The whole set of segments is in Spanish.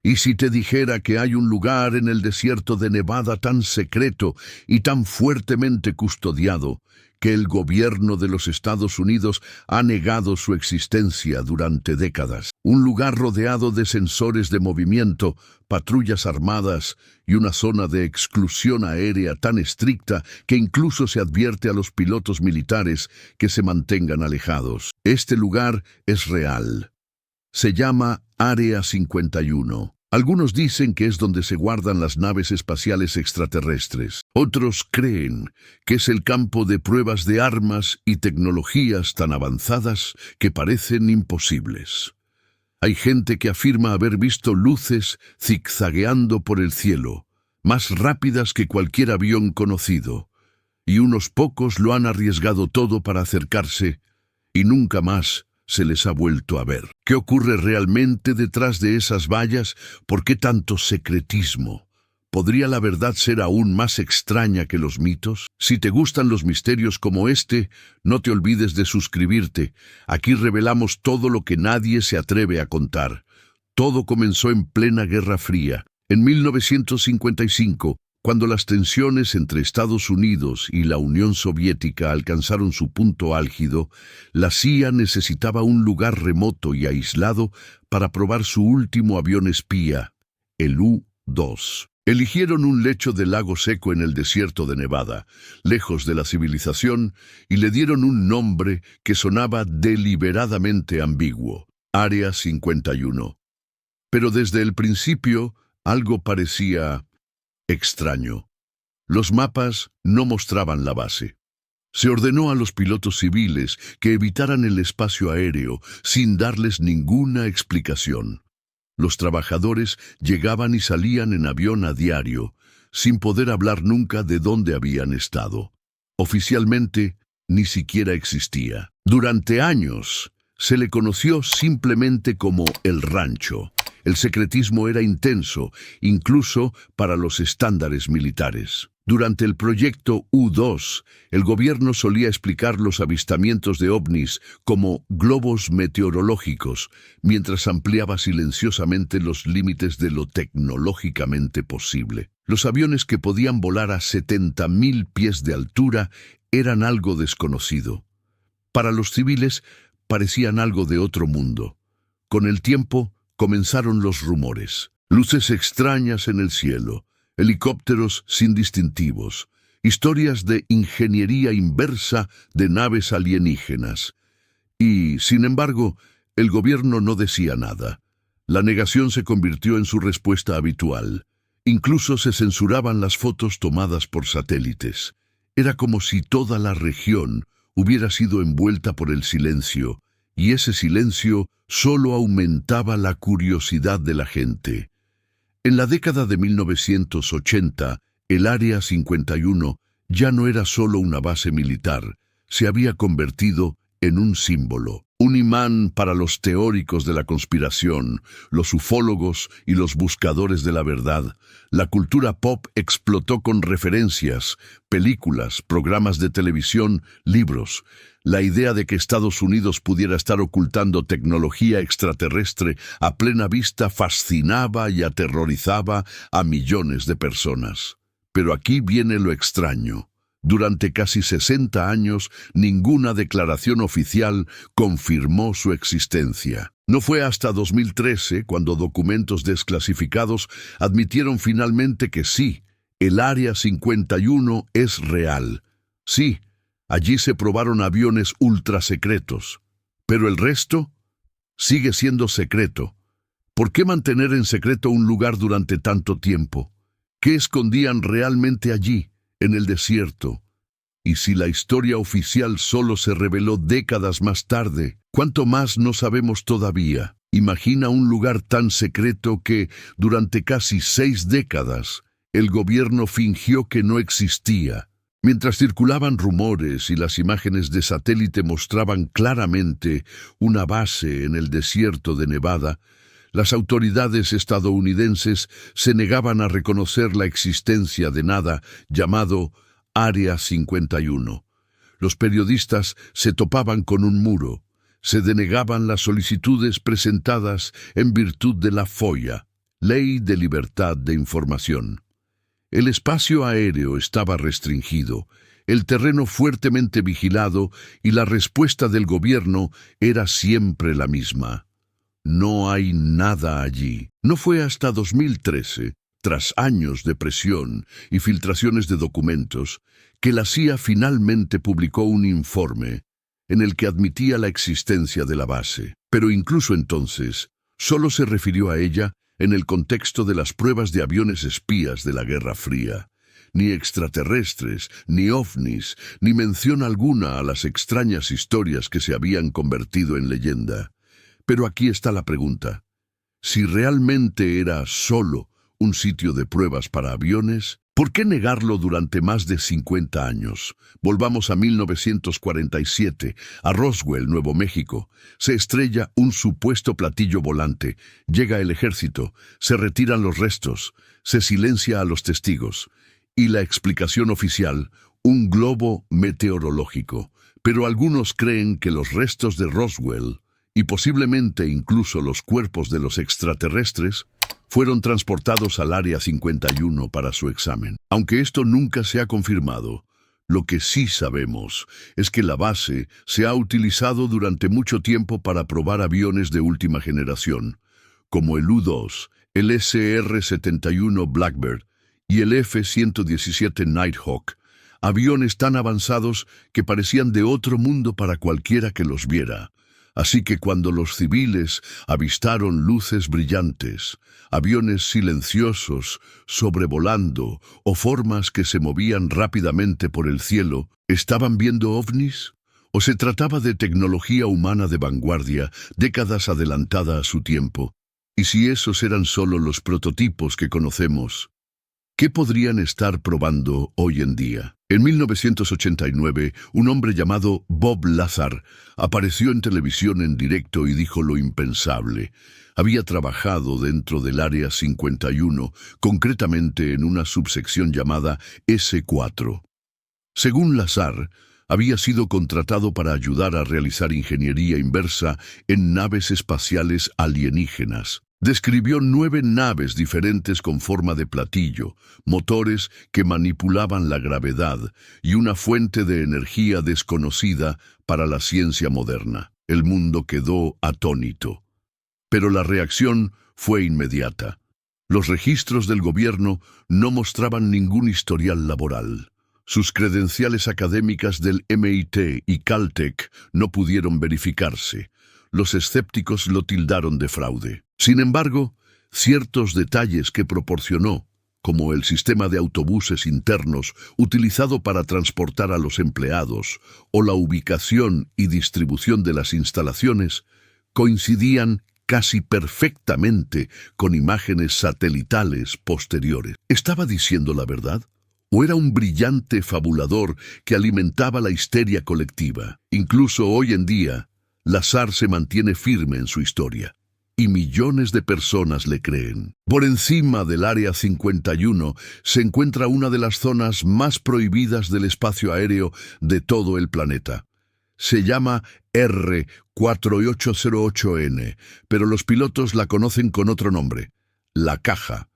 ¿Y si te dijera que hay un lugar en el desierto de Nevada tan secreto y tan fuertemente custodiado que el gobierno de los Estados Unidos ha negado su existencia durante décadas? Un lugar rodeado de sensores de movimiento, patrullas armadas y una zona de exclusión aérea tan estricta que incluso se advierte a los pilotos militares que se mantengan alejados. Este lugar es real. Se llama Área 51. Algunos dicen que es donde se guardan las naves espaciales extraterrestres. Otros creen que es el campo de pruebas de armas y tecnologías tan avanzadas que parecen imposibles. Hay gente que afirma haber visto luces zigzagueando por el cielo, más rápidas que cualquier avión conocido, y unos pocos lo han arriesgado todo para acercarse y nunca más se les ha vuelto a ver. ¿Qué ocurre realmente detrás de esas vallas? ¿Por qué tanto secretismo? ¿Podría la verdad ser aún más extraña que los mitos? Si te gustan los misterios como este, no te olvides de suscribirte. Aquí revelamos todo lo que nadie se atreve a contar. Todo comenzó en plena Guerra Fría. En 1955, cuando las tensiones entre Estados Unidos y la Unión Soviética alcanzaron su punto álgido, la CIA necesitaba un lugar remoto y aislado para probar su último avión espía, el U-2. Eligieron un lecho de lago seco en el desierto de Nevada, lejos de la civilización, y le dieron un nombre que sonaba deliberadamente ambiguo, Área 51. Pero desde el principio, algo parecía extraño. Los mapas no mostraban la base. Se ordenó a los pilotos civiles que evitaran el espacio aéreo sin darles ninguna explicación. Los trabajadores llegaban y salían en avión a diario, sin poder hablar nunca de dónde habían estado. Oficialmente, ni siquiera existía. Durante años, se le conoció simplemente como el rancho. El secretismo era intenso, incluso para los estándares militares. Durante el proyecto U-2, el gobierno solía explicar los avistamientos de ovnis como globos meteorológicos, mientras ampliaba silenciosamente los límites de lo tecnológicamente posible. Los aviones que podían volar a 70.000 pies de altura eran algo desconocido. Para los civiles, parecían algo de otro mundo. Con el tiempo, comenzaron los rumores. Luces extrañas en el cielo, helicópteros sin distintivos, historias de ingeniería inversa de naves alienígenas. Y, sin embargo, el gobierno no decía nada. La negación se convirtió en su respuesta habitual. Incluso se censuraban las fotos tomadas por satélites. Era como si toda la región hubiera sido envuelta por el silencio, y ese silencio solo aumentaba la curiosidad de la gente. En la década de 1980, el Área 51 ya no era solo una base militar, se había convertido en un símbolo, un imán para los teóricos de la conspiración, los ufólogos y los buscadores de la verdad. La cultura pop explotó con referencias, películas, programas de televisión, libros. La idea de que Estados Unidos pudiera estar ocultando tecnología extraterrestre a plena vista fascinaba y aterrorizaba a millones de personas. Pero aquí viene lo extraño. Durante casi 60 años, ninguna declaración oficial confirmó su existencia. No fue hasta 2013 cuando documentos desclasificados admitieron finalmente que sí, el Área 51 es real. Sí, allí se probaron aviones ultrasecretos. Pero el resto sigue siendo secreto. ¿Por qué mantener en secreto un lugar durante tanto tiempo? ¿Qué escondían realmente allí, en el desierto? Y si la historia oficial solo se reveló décadas más tarde, ¿cuánto más no sabemos todavía? Imagina un lugar tan secreto que, durante casi 6 décadas, el gobierno fingió que no existía. Mientras circulaban rumores y las imágenes de satélite mostraban claramente una base en el desierto de Nevada, las autoridades estadounidenses se negaban a reconocer la existencia de nada llamado Área 51. Los periodistas se topaban con un muro, se denegaban las solicitudes presentadas en virtud de la FOIA, Ley de Libertad de Información. El espacio aéreo estaba restringido, el terreno fuertemente vigilado y la respuesta del gobierno era siempre la misma. No hay nada allí. No fue hasta 2013, tras años de presión y filtraciones de documentos, que la CIA finalmente publicó un informe en el que admitía la existencia de la base. Pero incluso entonces, solo se refirió a ella en el contexto de las pruebas de aviones espías de la Guerra Fría. Ni extraterrestres, ni ovnis, ni mención alguna a las extrañas historias que se habían convertido en leyenda. Pero aquí está la pregunta. Si realmente era solo un sitio de pruebas para aviones, ¿por qué negarlo durante más de 50 años? Volvamos a 1947, a Roswell, Nuevo México. Se estrella un supuesto platillo volante, llega el ejército, se retiran los restos, se silencia a los testigos. Y la explicación oficial, un globo meteorológico. Pero algunos creen que los restos de Roswell, y posiblemente incluso los cuerpos de los extraterrestres, fueron transportados al Área 51 para su examen. Aunque esto nunca se ha confirmado, lo que sí sabemos es que la base se ha utilizado durante mucho tiempo para probar aviones de última generación, como el U-2, el SR-71 Blackbird y el F-117 Nighthawk, aviones tan avanzados que parecían de otro mundo para cualquiera que los viera. Así que cuando los civiles avistaron luces brillantes, aviones silenciosos sobrevolando o formas que se movían rápidamente por el cielo, ¿estaban viendo ovnis? ¿O se trataba de tecnología humana de vanguardia, décadas adelantada a su tiempo? Y si esos eran solo los prototipos que conocemos, ¿qué podrían estar probando hoy en día? En 1989, un hombre llamado Bob Lazar apareció en televisión en directo y dijo lo impensable. Había trabajado dentro del Área 51, concretamente en una subsección llamada S4. Según Lazar, había sido contratado para ayudar a realizar ingeniería inversa en naves espaciales alienígenas. Describió 9 naves diferentes con forma de platillo, motores que manipulaban la gravedad y una fuente de energía desconocida para la ciencia moderna. El mundo quedó atónito. Pero la reacción fue inmediata. Los registros del gobierno no mostraban ningún historial laboral. Sus credenciales académicas del MIT y Caltech no pudieron verificarse. Los escépticos lo tildaron de fraude. Sin embargo, ciertos detalles que proporcionó, como el sistema de autobuses internos utilizado para transportar a los empleados o la ubicación y distribución de las instalaciones, coincidían casi perfectamente con imágenes satelitales posteriores. ¿Estaba diciendo la verdad? ¿O era un brillante fabulador que alimentaba la histeria colectiva? Incluso hoy en día, Lazar se mantiene firme en su historia, y millones de personas le creen. Por encima del Área 51 se encuentra una de las zonas más prohibidas del espacio aéreo de todo el planeta. Se llama R4808N, pero los pilotos la conocen con otro nombre, la caja.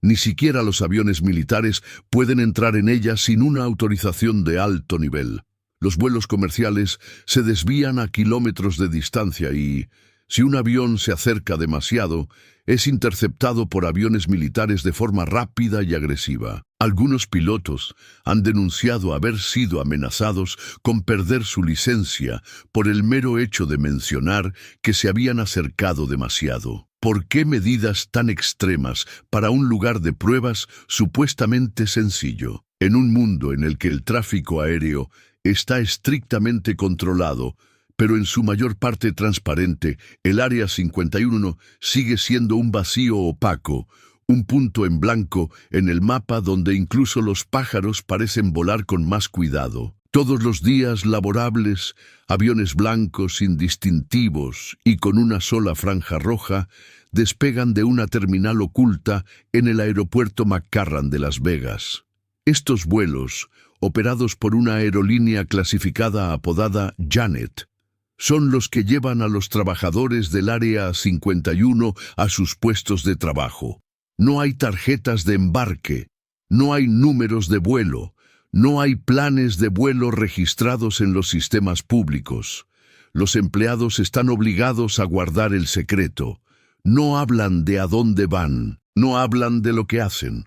Ni siquiera los aviones militares pueden entrar en ella sin una autorización de alto nivel. Los vuelos comerciales se desvían a kilómetros de distancia y, si un avión se acerca demasiado, es interceptado por aviones militares de forma rápida y agresiva. Algunos pilotos han denunciado haber sido amenazados con perder su licencia por el mero hecho de mencionar que se habían acercado demasiado. ¿Por qué medidas tan extremas para un lugar de pruebas supuestamente sencillo? En un mundo en el que el tráfico aéreo está estrictamente controlado, pero en su mayor parte transparente, el Área 51 sigue siendo un vacío opaco, un punto en blanco en el mapa donde incluso los pájaros parecen volar con más cuidado. Todos los días laborables, aviones blancos indistintivos y con una sola franja roja despegan de una terminal oculta en el aeropuerto McCarran de Las Vegas. Estos vuelos, operados por una aerolínea clasificada apodada Janet, son los que llevan a los trabajadores del Área 51 a sus puestos de trabajo. No hay tarjetas de embarque, no hay números de vuelo, no hay planes de vuelo registrados en los sistemas públicos. Los empleados están obligados a guardar el secreto. No hablan de a dónde van, no hablan de lo que hacen.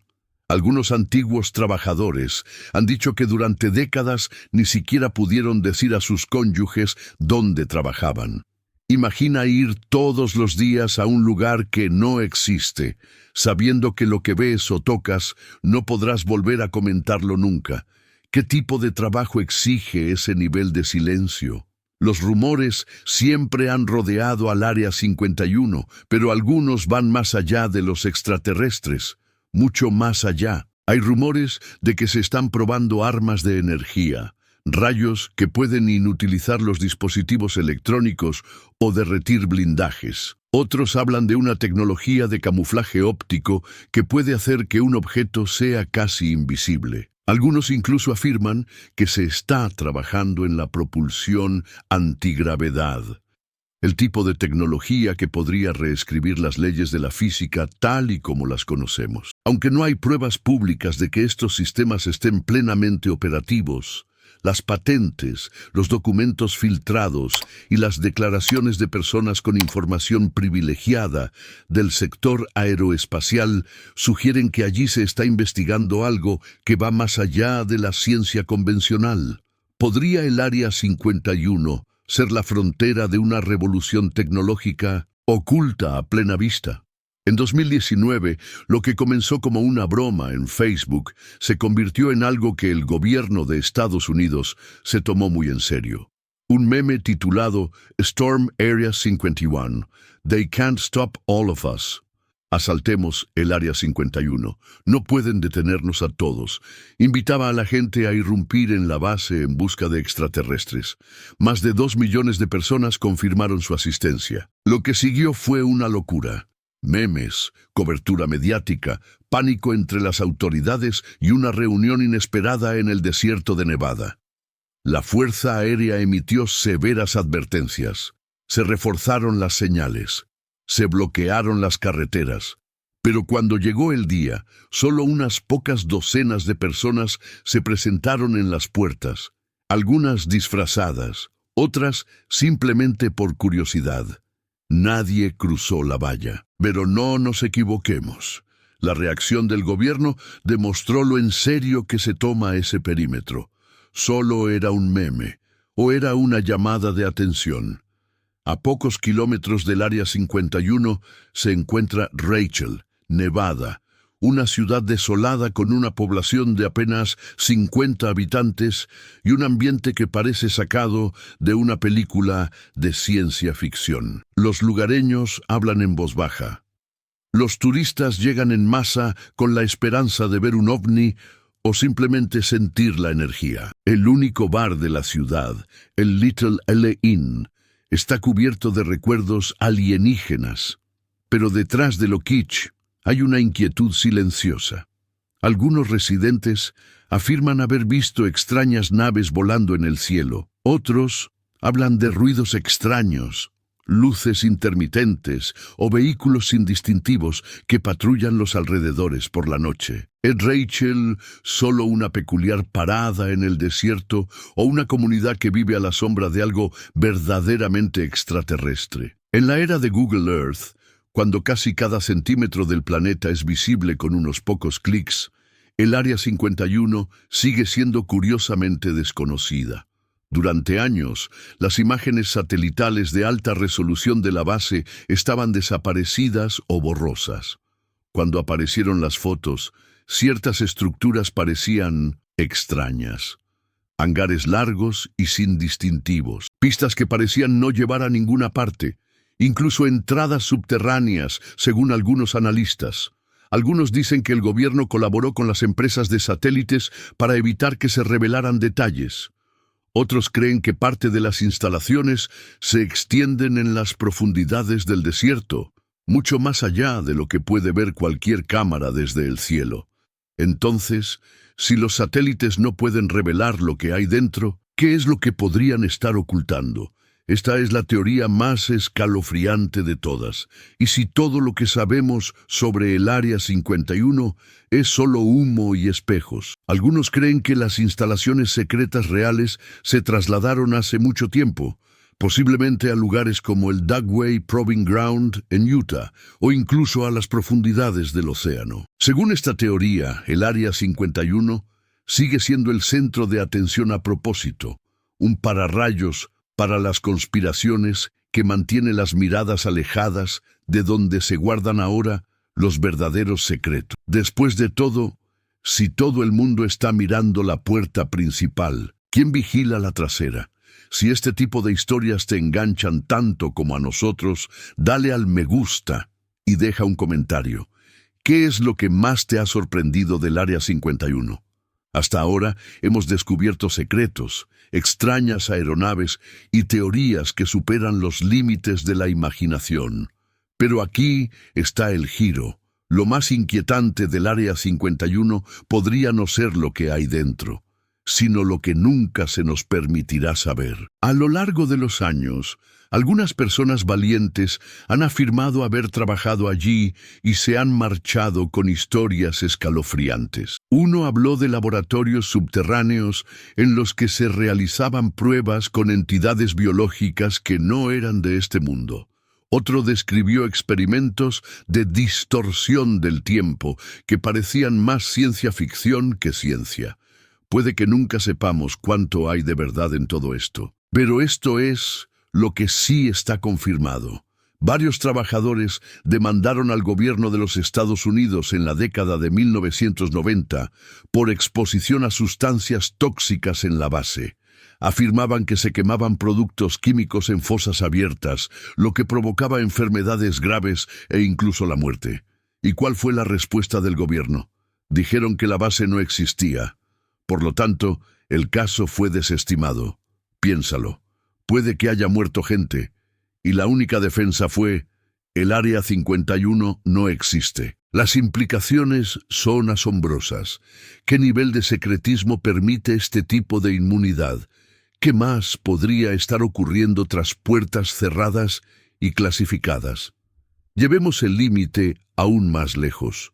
Algunos antiguos trabajadores han dicho que durante décadas ni siquiera pudieron decir a sus cónyuges dónde trabajaban. Imagina ir todos los días a un lugar que no existe, sabiendo que lo que ves o tocas no podrás volver a comentarlo nunca. ¿Qué tipo de trabajo exige ese nivel de silencio? Los rumores siempre han rodeado al Área 51, pero algunos van más allá de los extraterrestres, mucho más allá. Hay rumores de que se están probando armas de energía, rayos que pueden inutilizar los dispositivos electrónicos o derretir blindajes. Otros hablan de una tecnología de camuflaje óptico que puede hacer que un objeto sea casi invisible. Algunos incluso afirman que se está trabajando en la propulsión antigravedad, el tipo de tecnología que podría reescribir las leyes de la física tal y como las conocemos. Aunque no hay pruebas públicas de que estos sistemas estén plenamente operativos, las patentes, los documentos filtrados y las declaraciones de personas con información privilegiada del sector aeroespacial sugieren que allí se está investigando algo que va más allá de la ciencia convencional. ¿Podría el Área 51 ser la frontera de una revolución tecnológica oculta a plena vista? En 2019, lo que comenzó como una broma en Facebook se convirtió en algo que el gobierno de Estados Unidos se tomó muy en serio. Un meme titulado Storm Area 51, They Can't Stop All of Us. Asaltemos el Área 51. No pueden detenernos a todos. Invitaba a la gente a irrumpir en la base en busca de extraterrestres. Más de 2 millones de personas confirmaron su asistencia. Lo que siguió fue una locura. Memes, cobertura mediática, pánico entre las autoridades y una reunión inesperada en el desierto de Nevada. La Fuerza Aérea emitió severas advertencias. Se reforzaron las señales. Se bloquearon las carreteras. Pero cuando llegó el día, solo unas pocas docenas de personas se presentaron en las puertas, algunas disfrazadas, otras simplemente por curiosidad. Nadie cruzó la valla. Pero no nos equivoquemos. La reacción del gobierno demostró lo en serio que se toma ese perímetro. Solo era un meme, o era una llamada de atención. A pocos kilómetros del Área 51 se encuentra Rachel, Nevada, una ciudad desolada con una población de apenas 50 habitantes y un ambiente que parece sacado de una película de ciencia ficción. Los lugareños hablan en voz baja. Los turistas llegan en masa con la esperanza de ver un ovni o simplemente sentir la energía. El único bar de la ciudad, el Little L Inn, está cubierto de recuerdos alienígenas. Pero detrás de lo kitsch hay una inquietud silenciosa. Algunos residentes afirman haber visto extrañas naves volando en el cielo. Otros hablan de ruidos extraños, luces intermitentes o vehículos indistintivos que patrullan los alrededores por la noche. ¿Es Rachel solo una peculiar parada en el desierto o una comunidad que vive a la sombra de algo verdaderamente extraterrestre? En la era de Google Earth, cuando casi cada centímetro del planeta es visible con unos pocos clics, el Área 51 sigue siendo curiosamente desconocida. Durante años, las imágenes satelitales de alta resolución de la base estaban desaparecidas o borrosas. Cuando aparecieron las fotos, ciertas estructuras parecían extrañas. Hangares largos y sin distintivos, pistas que parecían no llevar a ninguna parte, incluso entradas subterráneas, según algunos analistas. Algunos dicen que el gobierno colaboró con las empresas de satélites para evitar que se revelaran detalles. Otros creen que parte de las instalaciones se extienden en las profundidades del desierto, mucho más allá de lo que puede ver cualquier cámara desde el cielo. Entonces, si los satélites no pueden revelar lo que hay dentro, ¿qué es lo que podrían estar ocultando? Esta es la teoría más escalofriante de todas. ¿Y si todo lo que sabemos sobre el Área 51 es solo humo y espejos? Algunos creen que las instalaciones secretas reales se trasladaron hace mucho tiempo, posiblemente a lugares como el Dugway Proving Ground en Utah o incluso a las profundidades del océano. Según esta teoría, el Área 51 sigue siendo el centro de atención a propósito, un pararrayos para las conspiraciones que mantiene las miradas alejadas de donde se guardan ahora los verdaderos secretos. Después de todo, si todo el mundo está mirando la puerta principal, ¿quién vigila la trasera? Si este tipo de historias te enganchan tanto como a nosotros, dale al me gusta y deja un comentario. ¿Qué es lo que más te ha sorprendido del Área 51? Hasta ahora hemos descubierto secretos, extrañas aeronaves y teorías que superan los límites de la imaginación. Pero aquí está el giro. Lo más inquietante del Área 51 podría no ser lo que hay dentro, sino lo que nunca se nos permitirá saber. A lo largo de los años, algunas personas valientes han afirmado haber trabajado allí y se han marchado con historias escalofriantes. Uno habló de laboratorios subterráneos en los que se realizaban pruebas con entidades biológicas que no eran de este mundo. Otro describió experimentos de distorsión del tiempo que parecían más ciencia ficción que ciencia. Puede que nunca sepamos cuánto hay de verdad en todo esto, pero esto es lo que sí está confirmado. Varios trabajadores demandaron al gobierno de los Estados Unidos en la década de 1990 por exposición a sustancias tóxicas en la base. Afirmaban que se quemaban productos químicos en fosas abiertas, lo que provocaba enfermedades graves e incluso la muerte. ¿Y cuál fue la respuesta del gobierno? Dijeron que la base no existía. Por lo tanto, el caso fue desestimado. Piénsalo. Puede que haya muerto gente, y la única defensa fue: el Área 51 no existe. Las implicaciones son asombrosas. ¿Qué nivel de secretismo permite este tipo de inmunidad? ¿Qué más podría estar ocurriendo tras puertas cerradas y clasificadas? Llevemos el límite aún más lejos.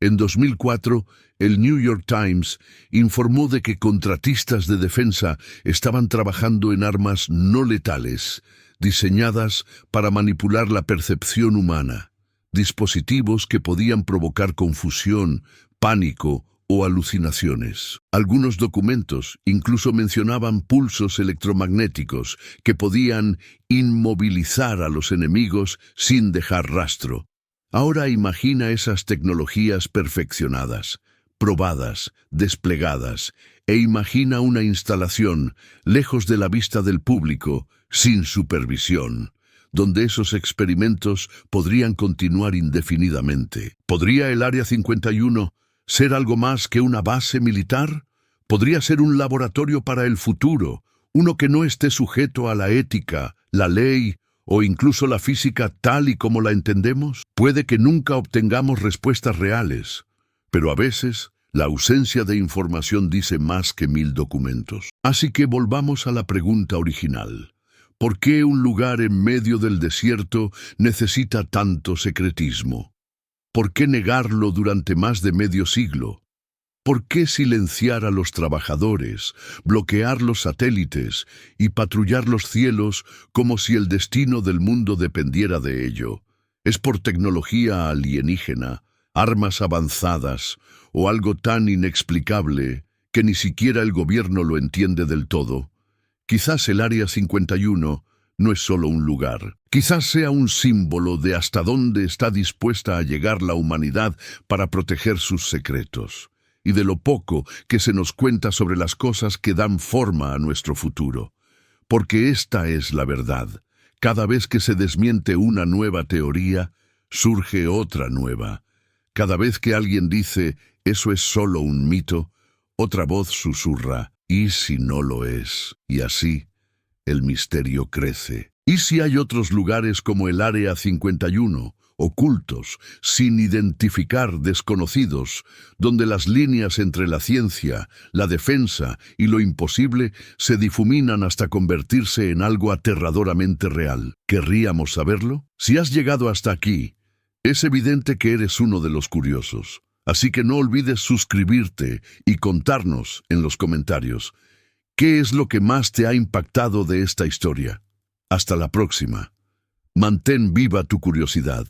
En 2004, el New York Times informó de que contratistas de defensa estaban trabajando en armas no letales, diseñadas para manipular la percepción humana, dispositivos que podían provocar confusión, pánico o alucinaciones. Algunos documentos incluso mencionaban pulsos electromagnéticos que podían inmovilizar a los enemigos sin dejar rastro. Ahora imagina esas tecnologías perfeccionadas, probadas, desplegadas, e imagina una instalación lejos de la vista del público, sin supervisión, donde esos experimentos podrían continuar indefinidamente. ¿Podría el Área 51 ser algo más que una base militar? ¿Podría ser un laboratorio para el futuro, uno que no esté sujeto a la ética, la ley o incluso la física tal y como la entendemos? Puede que nunca obtengamos respuestas reales, pero a veces la ausencia de información dice más que 1000 documentos. Así que volvamos a la pregunta original. ¿Por qué un lugar en medio del desierto necesita tanto secretismo? ¿Por qué negarlo durante más de medio siglo? ¿Por qué silenciar a los trabajadores, bloquear los satélites y patrullar los cielos como si el destino del mundo dependiera de ello? ¿Es por tecnología alienígena, armas avanzadas o algo tan inexplicable que ni siquiera el gobierno lo entiende del todo? Quizás el Área 51 no es solo un lugar. Quizás sea un símbolo de hasta dónde está dispuesta a llegar la humanidad para proteger sus secretos, y de lo poco que se nos cuenta sobre las cosas que dan forma a nuestro futuro. Porque esta es la verdad. Cada vez que se desmiente una nueva teoría, surge otra nueva. Cada vez que alguien dice, eso es solo un mito, otra voz susurra, ¿y si no lo es? Y así, el misterio crece. ¿Y si hay otros lugares como el Área 51 ocultos, sin identificar, desconocidos, donde las líneas entre la ciencia, la defensa y lo imposible se difuminan hasta convertirse en algo aterradoramente real. ¿Querríamos saberlo? Si has llegado hasta aquí, es evidente que eres uno de los curiosos. Así que no olvides suscribirte y contarnos en los comentarios qué es lo que más te ha impactado de esta historia. Hasta la próxima. Mantén viva tu curiosidad.